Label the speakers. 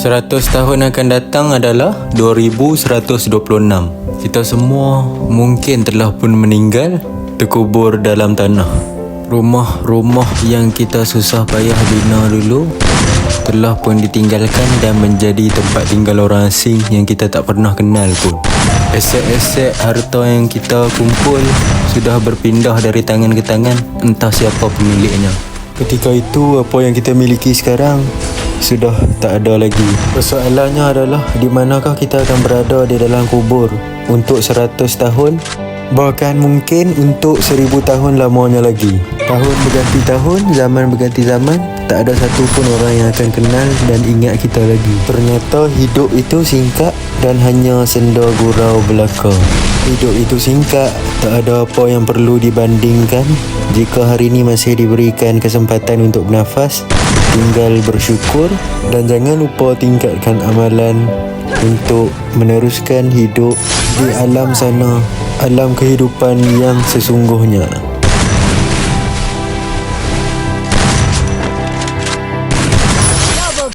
Speaker 1: 100 tahun akan datang adalah 2126. Kita semua mungkin telah pun meninggal, terkubur dalam tanah. Rumah-rumah yang kita susah payah bina dulu telah pun ditinggalkan dan menjadi tempat tinggal orang asing yang kita tak pernah kenal pun. Aset-aset harta yang kita kumpul sudah berpindah dari tangan ke tangan, entah siapa pemiliknya. Ketika itu, apa yang kita miliki sekarang sudah tak ada lagi. Persoalannya adalah di manakah kita akan berada di dalam kubur untuk 100 tahun, bahkan mungkin untuk 1000 tahun lamanya lagi. Tahun berganti tahun, zaman berganti zaman, tak ada satu pun orang yang akan kenal dan ingat kita lagi. Ternyata hidup itu singkat dan hanya senda gurau belaka. Hidup itu singkat, tak ada apa yang perlu dibandingkan. Jika hari ini masih diberikan kesempatan untuk bernafas, tinggal bersyukur dan jangan lupa tingkatkan amalan untuk meneruskan hidup di alam sana, alam kehidupan yang sesungguhnya.